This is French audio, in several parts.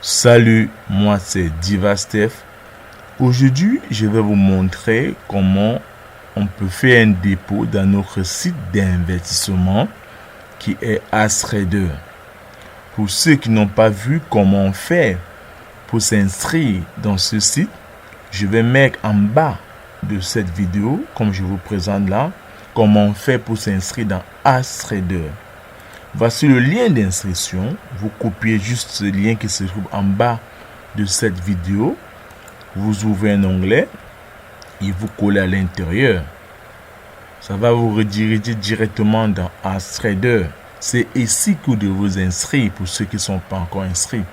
Salut, moi c'est DivaSteph. Aujourd'hui, je vais vous montrer comment on peut faire un dépôt dans notre site d'investissement qui est AskTrader. Pour ceux qui n'ont pas vu comment faire pour s'inscrire dans ce site, je vais mettre en bas de cette vidéo, comme je vous présente là, comment faire pour s'inscrire dans AskTrader. Voici le lien d'inscription. Vous copiez juste ce lien qui se trouve en bas de cette vidéo. Vous ouvrez un onglet et vous collez à l'intérieur. Ça va vous rediriger directement dans AskTrader. C'est ici que vous devez vous inscrire pour ceux qui ne sont pas encore inscrits.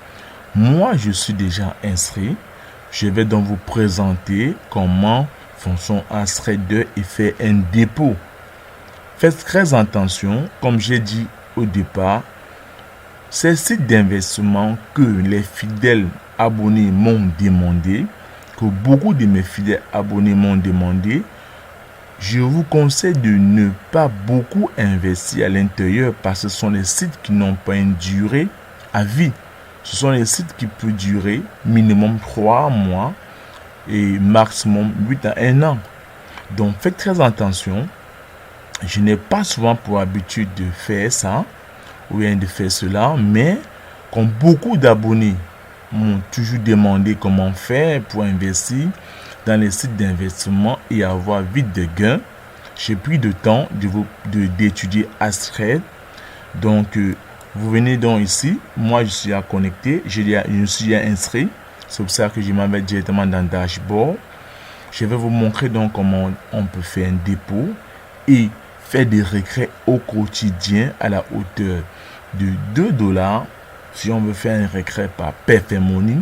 Moi, je suis déjà inscrit. Je vais donc vous présenter comment fonctionne AskTrader et faire un dépôt. Faites très attention, comme j'ai dit au départ, ces sites d'investissement que les fidèles abonnés m'ont demandé, que beaucoup de mes fidèles abonnés m'ont demandé, je vous conseille de ne pas beaucoup investir à l'intérieur parce que ce sont les sites qui n'ont pas une durée à vie. Ce sont les sites qui peuvent durer minimum 3 mois et maximum 8 à 1 an. Donc faites très attention. Je n'ai pas souvent pour habitude de faire ça ou bien de faire cela, mais comme beaucoup d'abonnés m'ont toujours demandé comment faire pour investir dans les sites d'investissement et avoir vite des gains, j'ai pris le temps d'étudier AskTrader. Donc, vous venez donc ici, moi je suis connecté, je suis inscrit, c'est pour ça que je m'en vais directement dans le dashboard. Je vais vous montrer donc comment on peut faire un dépôt et faire des retraits au quotidien à la hauteur de $2 si on veut faire un retrait par Perfect Money.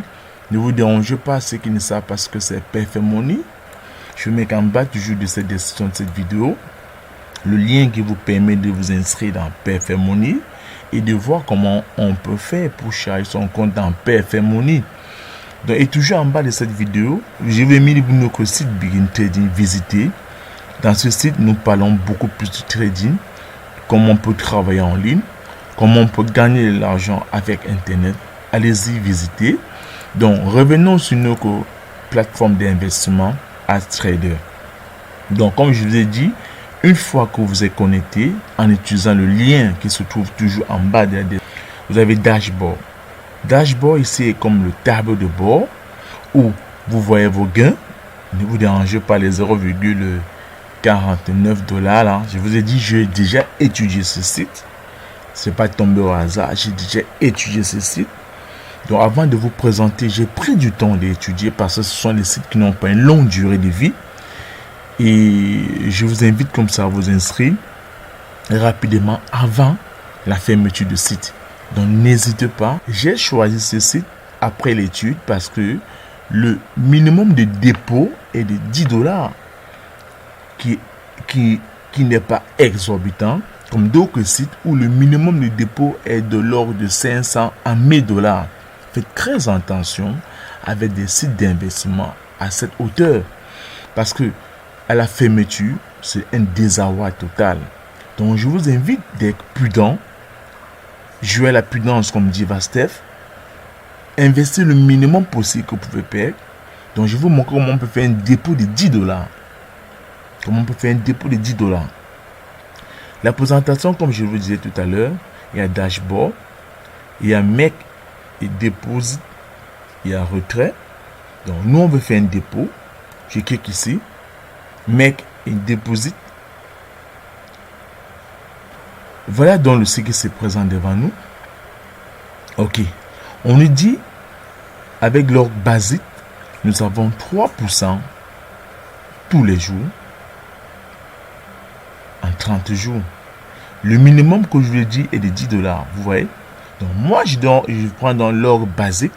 Ne vous dérangez pas ceux qui ne savent pas ce que c'est Perfect Money. Je mets en bas toujours de cette description de cette vidéo le lien qui vous permet de vous inscrire dans Perfect Money et de voir comment on peut faire pour charger son compte dans Perfect Money. Donc, et toujours en bas de cette vidéo, je vais mettre notre site Begin Trading visiter. Dans ce site, nous parlons beaucoup plus de trading, comment on peut travailler en ligne, comment on peut gagner de l'argent avec Internet. Allez-y visiter. Donc, revenons sur notre plateforme d'investissement AskTrader. Donc, comme je vous ai dit, une fois que vous êtes connecté, en utilisant le lien qui se trouve toujours en bas de la description, vous avez Dashboard. Dashboard ici est comme le tableau de bord où vous voyez vos gains. Ne vous dérangez pas les 0,49 là. Je vous ai dit, j'ai déjà étudié ce site. C'est pas tombé au hasard. J'ai déjà étudié ce site. Donc, avant de vous présenter, j'ai pris du temps d'étudier parce que ce sont des sites qui n'ont pas une longue durée de vie. Et je vous invite comme ça à vous inscrire rapidement avant la fermeture du site. Donc, n'hésitez pas. J'ai choisi ce site après l'étude parce que le minimum de dépôt est de $10 qui n'est pas exorbitant comme d'autres sites où le minimum de dépôt est de l'ordre de 500 à $1000. Faites très attention avec des sites d'investissement à cette hauteur parce que à la fermeture, c'est un désarroi total. Donc, je vous invite d'être prudent. Jouez à la prudence comme dit DivaSteph. Investissez le minimum possible que vous pouvez perdre. Donc, je vous montre comment on peut faire un dépôt de $10. Comment on peut faire un dépôt de $10. La présentation, comme je vous disais tout à l'heure, il y a Dashboard, il y a Make et Deposit, il y a Retrait. Donc, nous, on veut faire un dépôt. Je clique ici. Make et Deposit. Voilà donc le site qui se présente devant nous. Ok. On nous dit, avec l'ordre basique, nous avons 3% tous les jours en 30 jours. Le minimum que je vous ai dit est de $10. Vous voyez? Donc moi, je prends dans l'ordre basique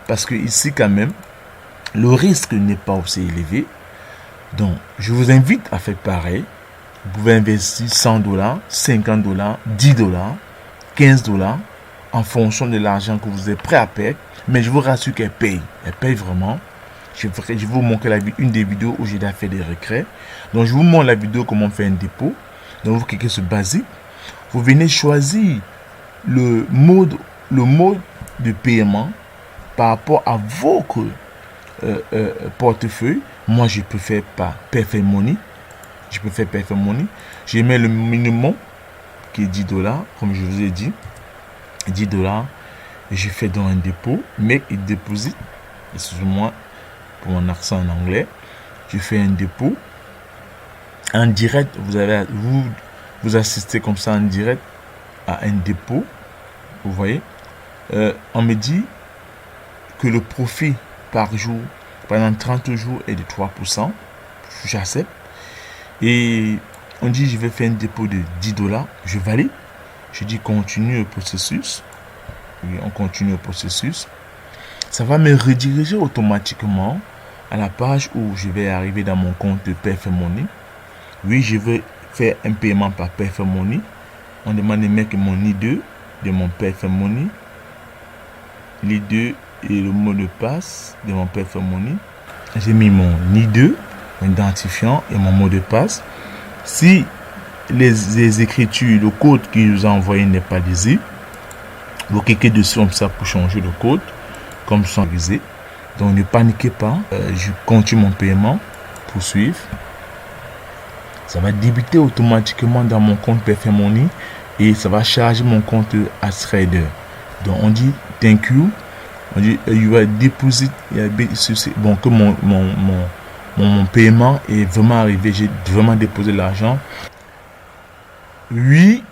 parce que ici, quand même, le risque n'est pas aussi élevé. Donc, je vous invite à faire pareil. Vous pouvez investir $100, $50, $10, $15 en fonction de l'argent que vous êtes prêt à perdre. Mais je vous rassure qu'elle paye. Elle paye vraiment. Je vais vous montrer une des vidéos où j'ai déjà fait des retraits. Donc, je vous montre la vidéo comment faire un dépôt. Donc, vous cliquez sur basique. Vous venez choisir le mode de paiement par rapport à votre portefeuille. Moi, je peux faire par Perfect Money. Je mets le minimum qui est $10, comme je vous ai dit. $10. Et je fais donc un dépôt. Make it deposit. Excusez-moi pour mon accent en anglais. Je fais un dépôt. En direct, vous assistez comme ça en direct à un dépôt. Vous voyez. On me dit que le profit par jour pendant 30 jours est de 3%. J'accepte. Et on dit je vais faire un dépôt de $10. Je valide. Je dis continue le processus. Oui, on continue le processus. Ça va me rediriger automatiquement à la page où je vais arriver dans mon compte de Perfect Money. Oui, je veux faire un paiement par Perfect Money. On demande de mettre mon ID de mon Perfect Money. L'ID et le mot de passe de mon Perfect Money. J'ai mis mon ID, mon identifiant et mon mot de passe. Si les écritures, le code qu'il nous a envoyé n'est pas lisible, vous cliquez dessus comme ça pour changer le code, comme sans viser. Donc ne paniquez pas, je continue mon paiement, poursuivre. Ça va débuter automatiquement dans mon compte Perfect Money et ça va charger mon compte AskTrader. Donc on dit thank you, on dit you are deposit, bon que mon paiement est vraiment arrivé, j'ai vraiment déposé l'argent. Oui,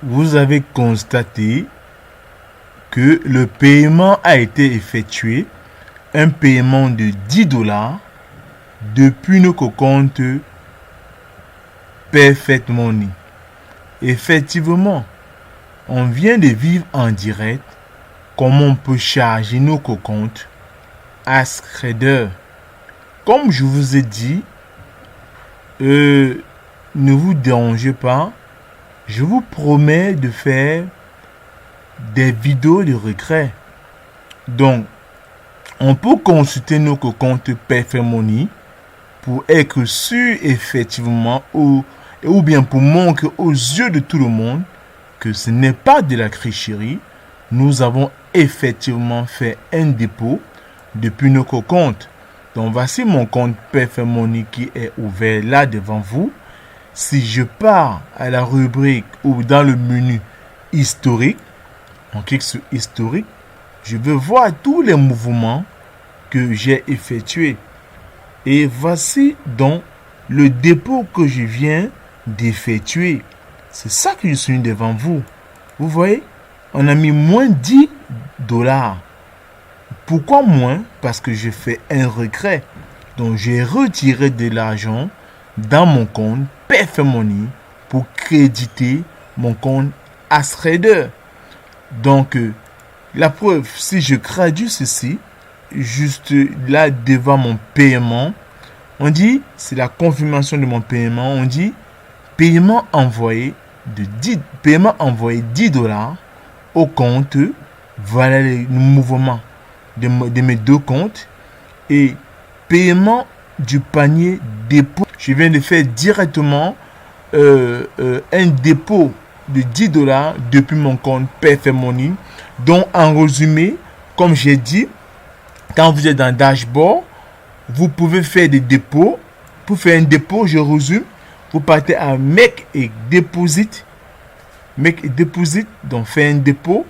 vous avez constaté que le paiement a été effectué, un paiement de $10 depuis notre compte Perfect Money. Effectivement, on vient de vivre en direct comment on peut charger notre compte AskTrader. Comme je vous ai dit, ne vous dérangez pas. Je vous promets de faire des vidéos de regret. Donc, on peut consulter notre compte Perfect Money pour être sûr effectivement ou bien pour montrer aux yeux de tout le monde que ce n'est pas de la tricherie. Nous avons effectivement fait un dépôt depuis notre compte. Donc, voici mon compte Perfect Money qui est ouvert là devant vous. Si je pars à la rubrique ou dans le menu historique, on clique sur historique, je veux voir tous les mouvements que j'ai effectués. Et voici donc le dépôt que je viens d'effectuer. C'est ça que je suis devant vous. Vous voyez, on a mis moins $10. Pourquoi moins? Parce que j'ai fait un regret. Donc j'ai retiré de l'argent dans mon compte Perfect Money pour créditer mon compte AskTrader. Donc la preuve, si je traduis ceci, juste là devant mon paiement, on dit, c'est la confirmation de mon paiement, on dit paiement envoyé $10 au compte. Voilà les mouvements de mes deux comptes et paiement du panier dépôt. Je viens de faire directement un dépôt de $10 depuis mon compte Perfect Money. Donc en résumé, comme j'ai dit, quand vous êtes dans le dashboard, vous pouvez faire des dépôts. Pour faire un dépôt, je résume, vous partez à Make a Deposit. Make a Deposit, donc faire un dépôt.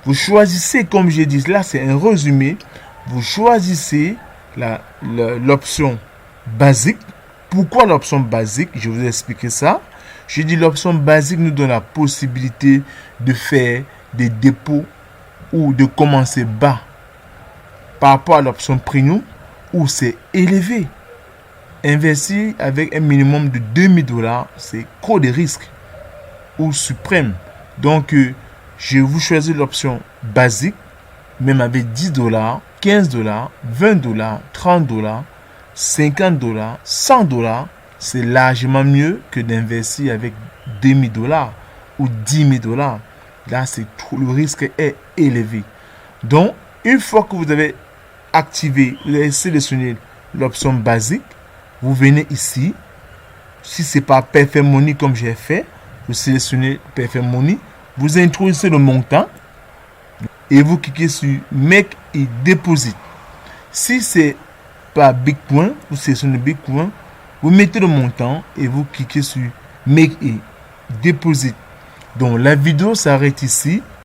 Vous choisissez, comme j'ai dit, là c'est un résumé, vous choisissez l'option basique. Pourquoi l'option basique? Je vous ai expliqué ça. Je dis l'option basique nous donne la possibilité de faire des dépôts ou de commencer bas par rapport à l'option premium où c'est élevé. Investir avec un minimum de $2000, c'est trop de risques ou suprême. Donc, je vous choisis l'option basique, même avec $10, $15, $20, $30, $50, $100, c'est largement mieux que d'investir avec $2000 ou $10,000. Là, le risque est élevé. Donc, une fois que vous avez activé, vous avez sélectionné l'option basique, vous venez ici. Si ce n'est pas Perfect Money comme j'ai fait, vous sélectionnez Perfect Money, vous introduisez le montant et vous cliquez sur Make et Deposit. Si c'est pas Bitcoin, vous sélectionnez Bitcoin, vous mettez le montant et vous cliquez sur Make et Deposit. Donc la vidéo s'arrête ici.